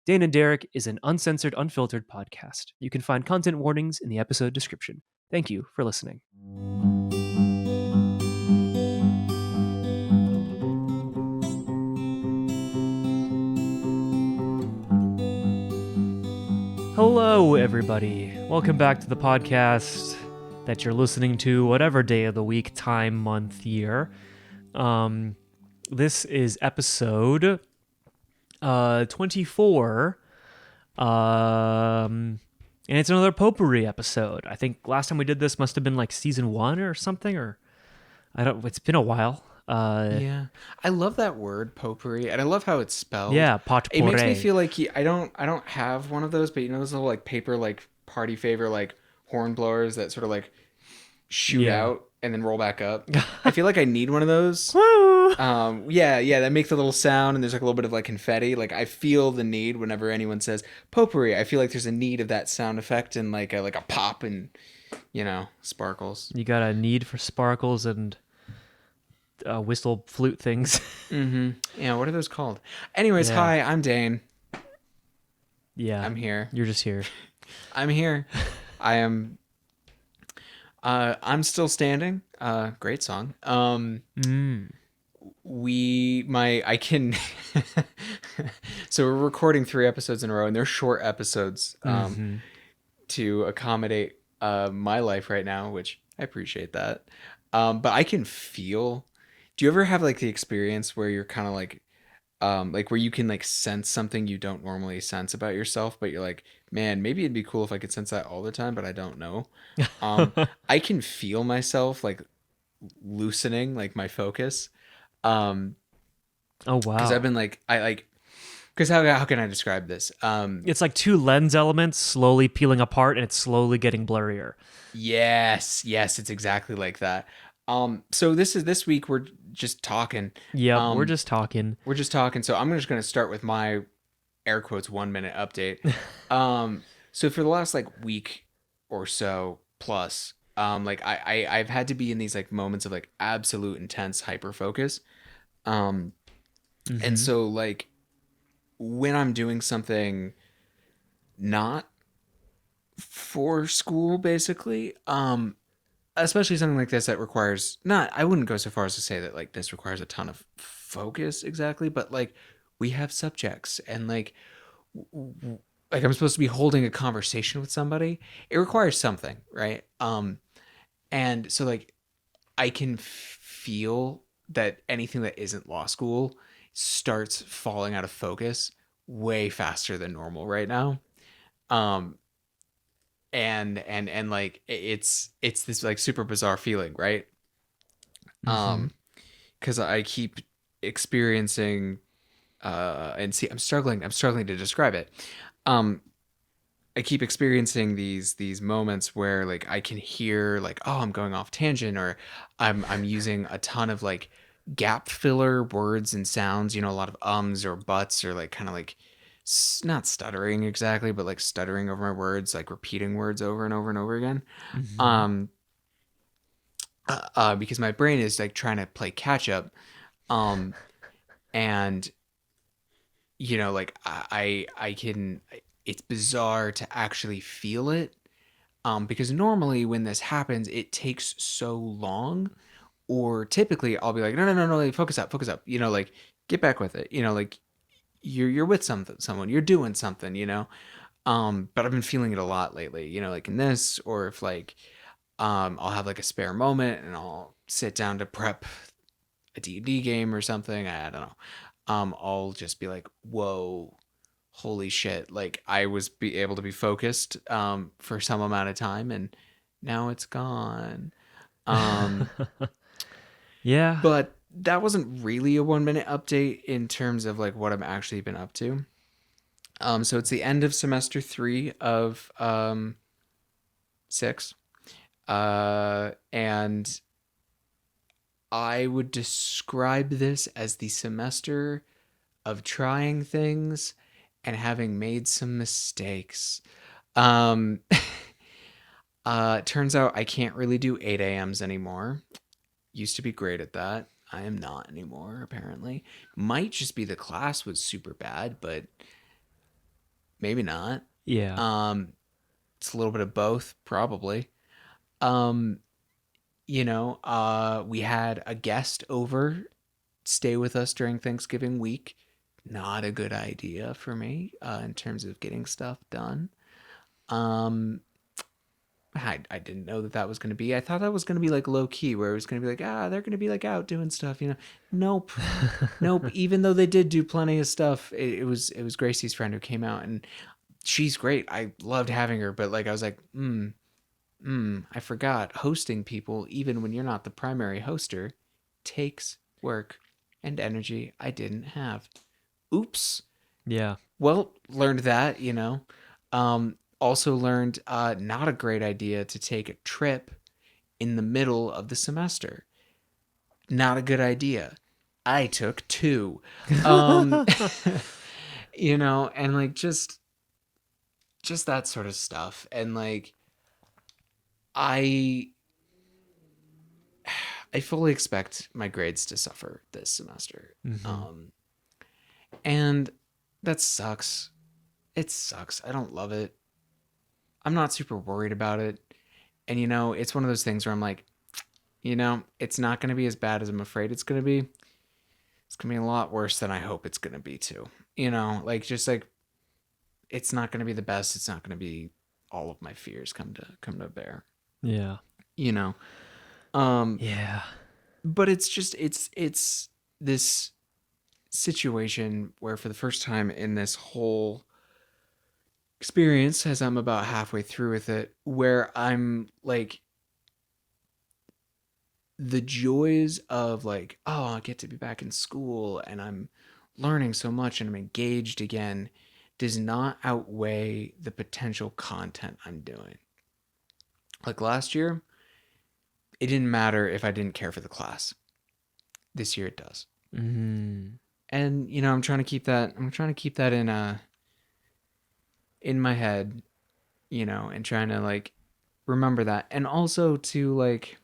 Dane and Derek is an uncensored, unfiltered podcast. You can find content warnings in the episode description. Thank you for listening. Hello, everybody. Welcome back to the podcast that you're listening to, whatever day of the week, time, month, year. This is episode 24. And it's another Potpourri episode. I think last time we did this must have been like season 1 or something, or it's been a while. Yeah, I love that word potpourri, and I love how it's spelled. Yeah, It makes me potpourri. feel like I don't have one of those, but you know those little like paper like party favor like horn blowers that sort of like shoot Yeah. out and then roll back up. I feel like I need one of those. Woo! Yeah, that makes a little sound, and there's like a little bit of like confetti. Like I feel the need whenever anyone says potpourri. I feel like there's a need of that sound effect and like a pop and sparkles. You got a need for sparkles and whistle flute things. Mm-hmm. Yeah, what are those called? Anyways, Yeah. Hi, I'm Dane. Yeah. I'm here. You're just here. I'm here. I am. I'm still standing. Great song. I can. So we're recording 3 episodes in a row, and they're short episodes to accommodate my life right now, which I appreciate that. But I can feel. Do you ever have like the experience where you're kind of like where you can like sense something you don't normally sense about yourself, but you're like, man, maybe it'd be cool if I could sense that all the time, but I don't know. I can feel myself like loosening like my focus. Oh, wow. Because I've been like, because how can I describe this? It's like 2 lens elements slowly peeling apart, and it's slowly getting blurrier. Yes, it's exactly like that. So this week we're just talking. Yeah, we're just talking. So I'm just going to start with my air quotes 1 minute update. So for the last like week or so plus, like I've had to be in these like moments of like absolute intense hyper focus. And so like when I'm doing something not for school, basically, especially something like this that requires I wouldn't go so far as to say that like this requires a ton of focus exactly, but like we have subjects and like I'm supposed to be holding a conversation with somebody. It requires something, right? And so like I can feel that anything that isn't law school starts falling out of focus way faster than normal right now. And like it's this like super bizarre feeling, right? Because I keep experiencing and see I'm struggling to describe it. I keep experiencing these moments where like I can hear like, oh, I'm going off tangent, or I'm using a ton of like gap filler words and sounds, a lot of ums or buts, or like kind of like not stuttering exactly, but like stuttering over my words, like repeating words over and over and over again. Because my brain is like trying to play catch up. And like I can, it's bizarre to actually feel it. Because normally when this happens, it takes so long, or typically I'll be like, no, like, focus up, like get back with it, like you're with someone, you're doing something, but I've been feeling it a lot lately, like in this, or if like I'll have like a spare moment and I'll sit down to prep a D&D game or something, I don't know, I'll just be like, whoa, holy shit, like I was able to be focused for some amount of time, and now it's gone. Yeah. But that wasn't really a 1 minute update in terms of like what I've actually been up to. So it's the end of semester 3 of 6. And I would describe this as the semester of trying things and having made some mistakes. Turns out I can't really do 8 a.m.s anymore. Used to be great at that. I am not anymore, apparently. Might just be the class was super bad, but maybe not. Yeah. It's a little bit of both, probably. Um, we had a guest over stay with us during Thanksgiving week. Not a good idea for me in terms of getting stuff done. Um, I didn't know that was going to be. I thought that was going to be like low key, where it was going to be like, they're going to be like out doing stuff, Nope, nope. Even though they did do plenty of stuff, it was Gracie's friend who came out, and she's great. I loved having her, but like I was like, I forgot hosting people, even when you're not the primary hoster, takes work and energy I didn't have. Oops. Yeah. Well, learned that, Also learned not a great idea to take a trip in the middle of the semester. Not a good idea. I took two. Um, and like just that sort of stuff. And like I I fully expect my grades to suffer this semester. And that sucks. It sucks. I don't love it. I'm not super worried about it. And it's one of those things where I'm like, it's not going to be as bad as I'm afraid it's going to be. It's going to be a lot worse than I hope it's going to be too. Just like it's not going to be the best. It's not going to be all of my fears come to bear. Yeah. Yeah. But it's this situation where for the first time in this whole experience, as I'm about halfway through with it, where I'm like the joys of like, I get to be back in school and I'm learning so much and I'm engaged again does not outweigh the potential content I'm doing. Like last year, it didn't matter if I didn't care for the class. This year it does. Mm-hmm. And I'm trying to keep that in my head, and trying to like remember that, and also to like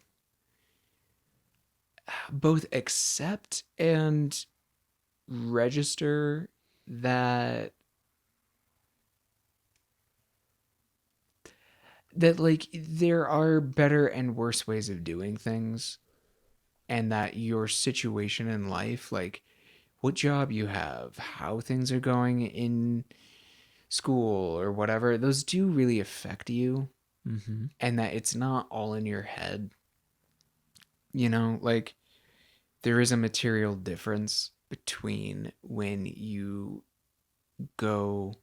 both accept and register that like there are better and worse ways of doing things, and that your situation in life, like what job you have, how things are going in school or whatever, those do really affect you. And that it's not all in your head. Like there is a material difference between when you go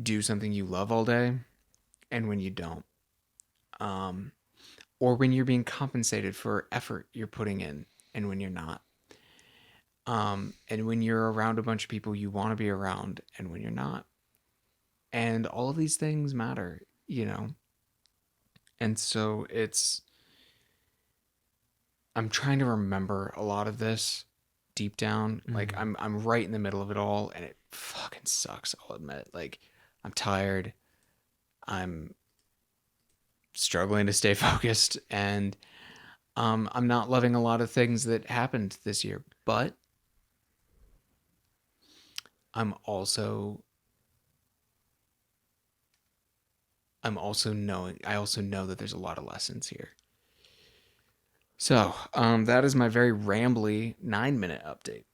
do something you love all day and when you don't. Or when you're being compensated for effort you're putting in and when you're not. And when you're around a bunch of people you want to be around and when you're not. And all of these things matter, And so I'm trying to remember a lot of this deep down. Like I'm right in the middle of it all and it fucking sucks, I'll admit. Like I'm tired. I'm struggling to stay focused, and I'm not loving a lot of things that happened this year, but I also know that there's a lot of lessons here. So, that is my very rambly 9-minute update.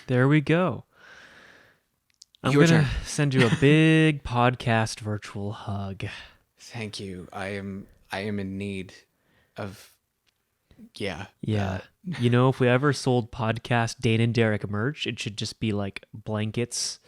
There we go. I'm going to send you a big podcast virtual hug. Thank you. I am in need of, yeah. If we ever sold podcast Dane and Derek merch, it should just be like blankets.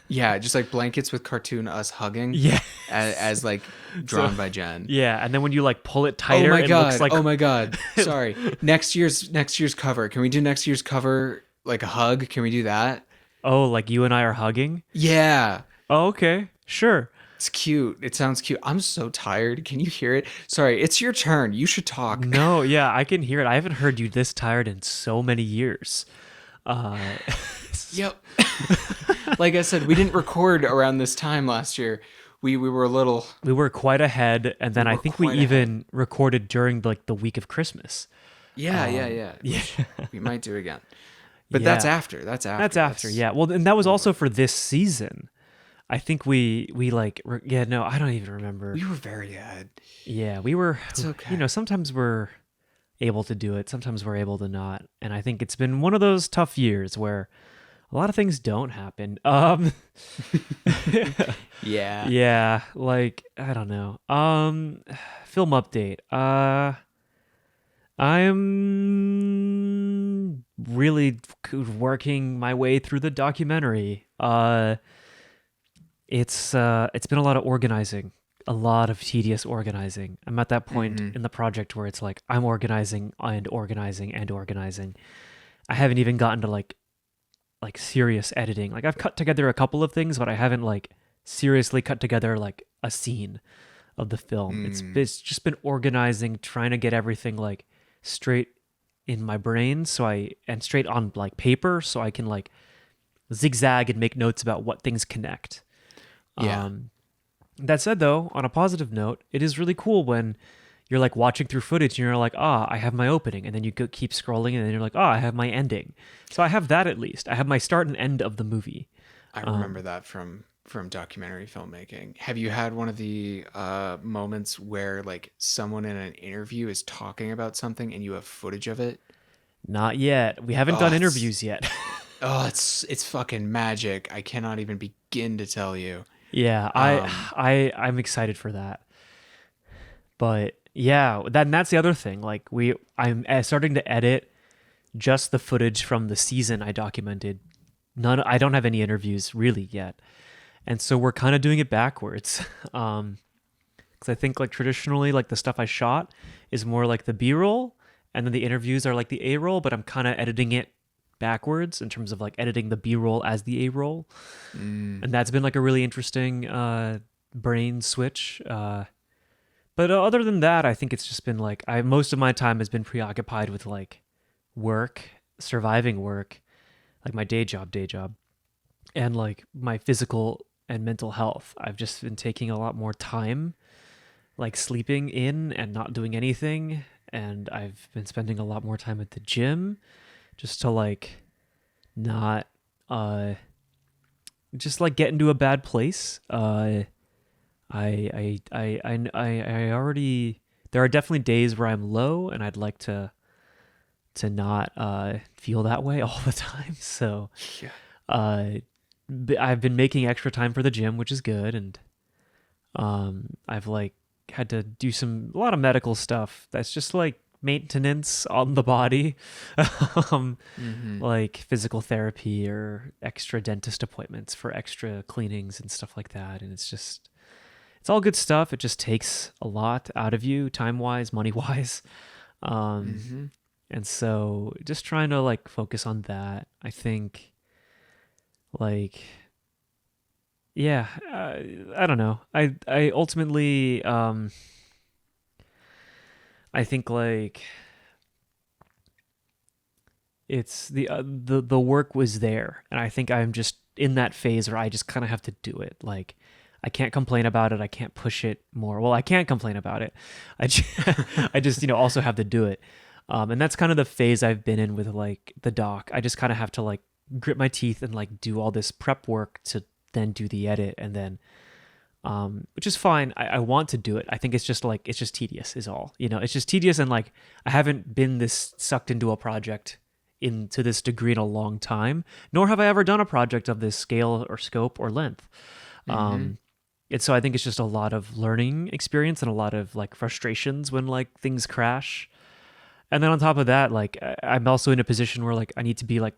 Yeah, just like blankets with cartoon us hugging. Yeah. As like drawn by Jen. Yeah, and then when you like pull it tighter, it looks like... Oh my god. Sorry. Next year's cover. Can we do next year's cover like a hug? Can we do that? Oh, like you and I are hugging? Yeah. Oh, okay. Sure. It's cute. It sounds cute. I'm so tired. Can you hear it? Sorry, it's your turn. You should talk. No, yeah, I can hear it. I haven't heard you this tired in so many years. Yep. Like I said, we didn't record around this time last year. We were a little... We were quite ahead, and then I think we even recorded during like the week of Christmas. Yeah. We might do again. But Yeah. That's after. That's after, yeah. Well, and that was also for this season. I think we like yeah, no, I don't even remember. We were very ahead. Yeah, we were, It's okay. sometimes we're able to do it, sometimes we're able to not. And I think it's been one of those tough years where a lot of things don't happen. Yeah. Yeah, like I don't know. Film update. I'm really working my way through the documentary. It's been a lot of organizing, a lot of tedious organizing. I'm at that point Mm-hmm. in the project where it's like I'm organizing and organizing and organizing. I haven't even gotten to like serious editing. Like I've cut together a couple of things, but I haven't like seriously cut together like a scene of the film. Mm. It's just been organizing, trying to get everything like straight in my brain and straight on like paper so I can like zigzag and make notes about what things connect. Yeah. Um that said though, on a positive note, it is really cool when you're like watching through footage and you're like, I have my opening, and then you keep scrolling and then you're like, I have my ending. So I have that at least. I have my start and end of the movie. I remember Um, that from documentary filmmaking. Have you had one of the moments where like someone in an interview is talking about something and you have footage of it? Not yet. We haven't Oh, done interviews yet. it's fucking magic. I cannot even begin to tell you. Yeah, Um, I'm excited for that. But yeah, that's the other thing. Like I'm starting to edit just the footage from the season I documented. I don't have any interviews really yet. And so we're kind of doing it backwards. Cuz I think like traditionally like the stuff I shot is more like the B-roll and then the interviews are like the A-roll, but I'm kind of editing it backwards in terms of like editing the B-roll as the A-roll. mm, And that's been like a really interesting brain switch. But other than that, I think it's just been like most of my time has been preoccupied with like work, surviving work, like my day job, and like my physical and mental health. I've just been taking a lot more time, like sleeping in and not doing anything, and I've been spending a lot more time at the gym just to like not just like get into a bad place. I already there are definitely days where I'm low and I'd like to not feel that way all the time. So yeah. uh I've been making extra time for the gym, which is good, and I've like had to do a lot of medical stuff that's just like maintenance on the body. um Mm-hmm. like physical therapy or extra dentist appointments for extra cleanings and stuff like that, and it's all good stuff. It just takes a lot out of you, time wise, money wise. Um, Mm-hmm. and so just trying to like focus on that. I think like, yeah, I don't know. I ultimately, I think like it's the work was there. And I think I'm just in that phase where I just kind of have to do it. Like, I can't complain about it. I can't push it more. Well, I can't complain about it. I just also have to do it. And that's kind of the phase I've been in with like the doc. I just kind of have to like grit my teeth and like do all this prep work to then do the edit, and then which is fine. I want to do it. I think it's just like it's just tedious is all. It's just tedious, and like I haven't been this sucked into a project into this degree in a long time, nor have I ever done a project of this scale or scope or length. Mm-hmm. Um, and so I think it's just a lot of learning experience and a lot of like frustrations when like things crash. And then on top of that, like I'm also in a position where like I need to be like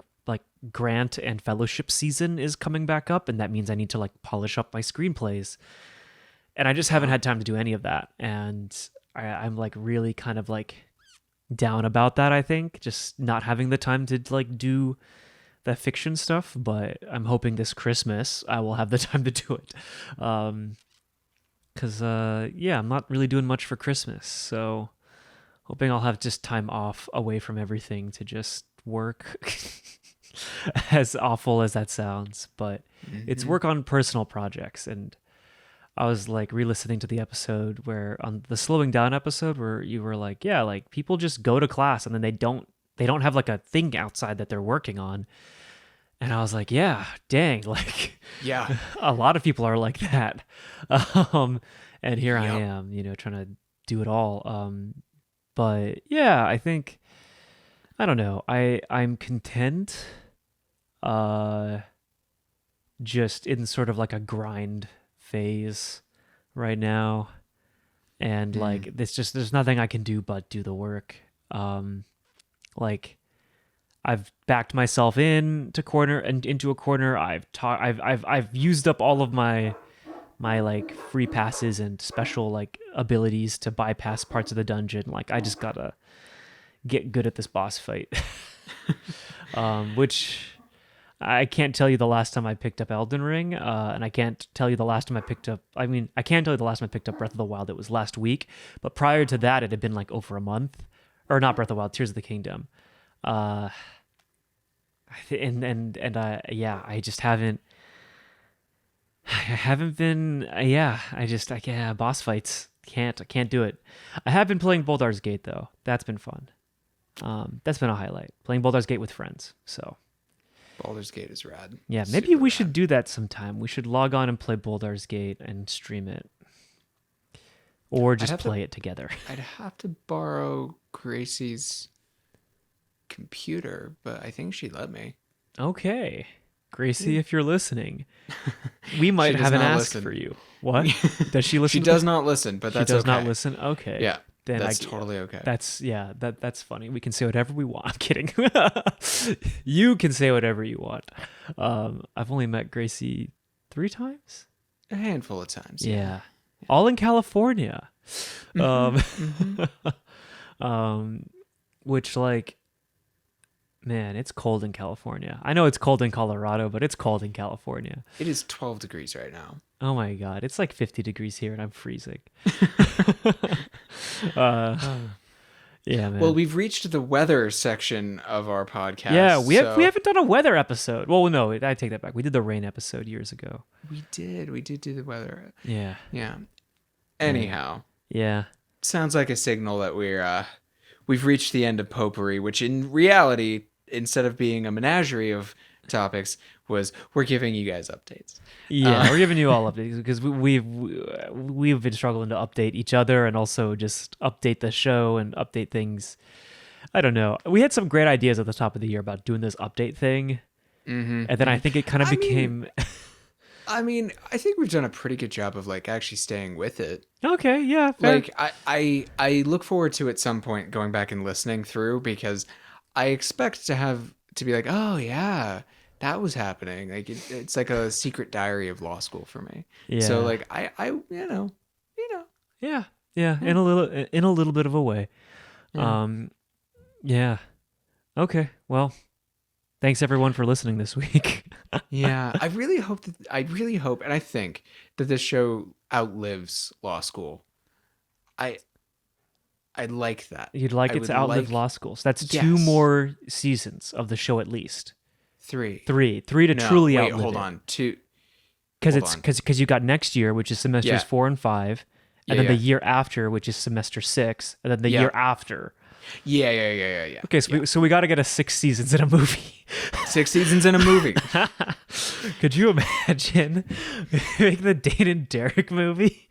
grant and fellowship season is coming back up, and that means I need to like polish up my screenplays. And I just haven't Yeah. had time to do any of that. And I'm like really kind of like down about that, I think, just not having the time to like do the fiction stuff. But I'm hoping this Christmas I will have the time to do it. Because yeah, I'm not really doing much for Christmas, so hoping I'll have just time off away from everything to just work. As awful as that sounds, but it's Mm-hmm. work on personal projects. And I was like re-listening to the episode where on the slowing down episode where you were like, yeah, like people just go to class and then they don't have like a thing outside that they're working on. And I was like, yeah, dang, like Yeah. a lot of people are like that. Um, and here I Yep. am, trying to do it all. But yeah, I think I don't know. I'm content uh just in sort of like a grind phase right now. And Hmm. like there's nothing I can do but do the work. Um like I've backed myself into a corner. I've used up all of my like free passes and special like abilities to bypass parts of the dungeon. Like I just gotta get good at this boss fight. Which I can't tell you the last time I picked up Elden Ring, and I can't tell you the last time I picked up. I mean, I can tell you the last time I picked up Breath of the Wild. It was last week, but prior to that, it had been like over a month, or not Breath of the Wild, Tears of the Kingdom. Uh, yeah, I just haven't. I haven't been. Yeah, boss fights. I can't do it. I have been playing Baldur's Gate though. That's been fun. That's been a highlight. Playing Baldur's Gate with friends. So Baldur's Gate is rad. yeah, maybe Super we should rad. do that sometime. We should log on and play Baldur's Gate and stream it, or I'd just have to play it together. I'd have to borrow Gracie's computer, but I think she'd let me. Okay, Gracie, if you're listening, we She might does have an not ask listen. for you. What? Does she listen? She to does the- not listen, but She that's does not okay. listen. Okay, Yeah, then that's totally okay. that's funny. We can say whatever we want. I'm kidding. You can say whatever you want. I've only met Gracie 3 times. A handful of times. Yeah. All in California. Um, hmm which like, man, it's cold in California. I know it's cold in Colorado, but it's cold in California. It is 12 degrees right now. Oh my God. It's like 50 degrees here and I'm freezing. uh, yeah, man. Well, we've reached the weather section of our podcast. Yeah, we so haven't done a weather episode. Well, no, I take that back. We did the rain episode years ago. we did do the weather. Yeah. Yeah. Anyhow, Yeah. sounds like a signal that we've reached the end of Potpourri, which in reality, instead of being a menagerie of topics, was we're giving you guys updates. Yeah, we're giving you all updates because we've been struggling to update each other and also just update the show and update things. I don't know. We had some great ideas at the top of the year about doing this update thing, Mm-hmm. and then I think it kind of I mean- became I think we've done a pretty good job of like actually staying with it. okay. Yeah, fair. Like I look forward to at some point going back and listening through because I expect to have to be like, oh yeah, that was happening. Like it's like a secret diary of law school for me. Yeah. So like I you know yeah, in a little bit of a way. Yeah. Yeah. Okay. Well, thanks everyone for listening this week. yeah. I really hope and I think that this show outlives law school. I like that. You'd like I it would to outlive like- law school. So that's 2 Yes. more seasons of the show at least. 3. 3 to No, truly wait, outlive hold it. on. 2. Because Hold it's on. because you got next year, which is semesters Yeah. 4 and 5, and Yeah, then the yeah. year after, which is semester 6, and then the Yeah. year after. Yeah. Okay, so we got to get a 6 seasons in a movie. 6 seasons in a movie. Could you imagine make the Dane and Derek movie?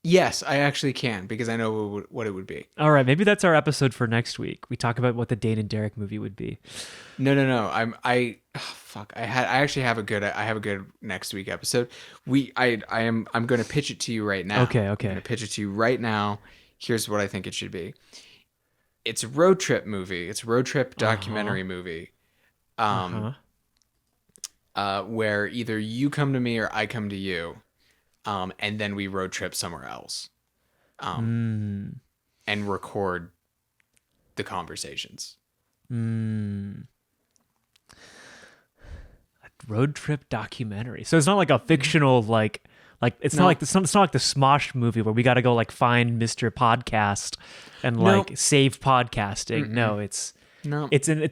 Yes, I actually can because I know what it would be. All right, maybe that's our episode for next week. We talk about what the Dane and Derek movie would be. No. Fuck. I actually have a good next week episode. I'm going to pitch it to you right now. Okay. I'm going to pitch it to you right now. Here's what I think it should be. It's a road trip movie. It's a road trip documentary movie. Where either you come to me or I come to you. And then we road trip somewhere else. And record the conversations. Road trip documentary. So it's not like a fictional like it's not like it's not like the Smosh movie where we got to go like find Mr. Podcast and like save podcasting. No, it's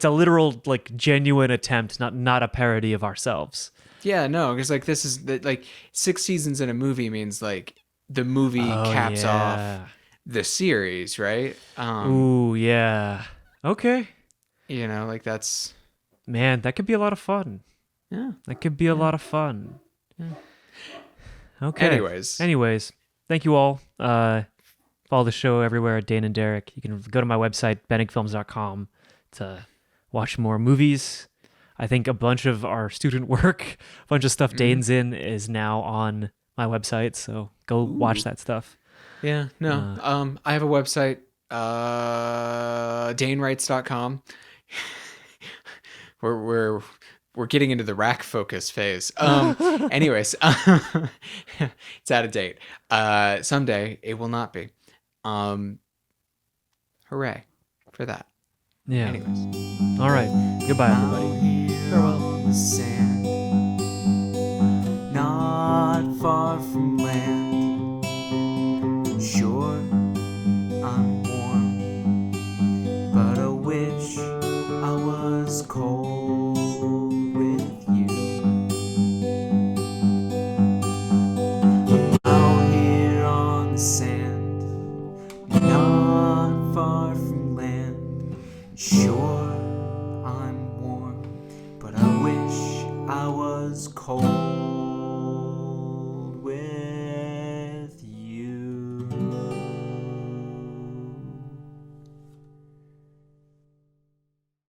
a literal like genuine attempt, not a parody of ourselves. Yeah, no, because like this is like 6 seasons in a movie means like the movie caps off the series, right? Ooh, yeah. Okay. You know, like that's Man, that could be a lot of fun. yeah. That could be a lot of fun. Yeah. Okay. Anyways. Anyways, thank you all. Follow the show everywhere at Dane and Derek. You can go to my website, benigfilms.com, to watch more movies. I think a bunch of our student work, a bunch of stuff Dane's in, is now on my website. So go watch that stuff. Yeah, no. I have a website, danewrites.com. We're getting into the rack focus phase. Anyways, it's out of date. Someday it will not be. Hooray for that. Yeah. Anyways. All right. Goodbye, everybody. Farewell. The sand, not far from land. Sure, I'm warm, but I wish I was cold with you. I'm out here on the sand, not far from land. Sure, I'm warm, but I wish I was cold with you.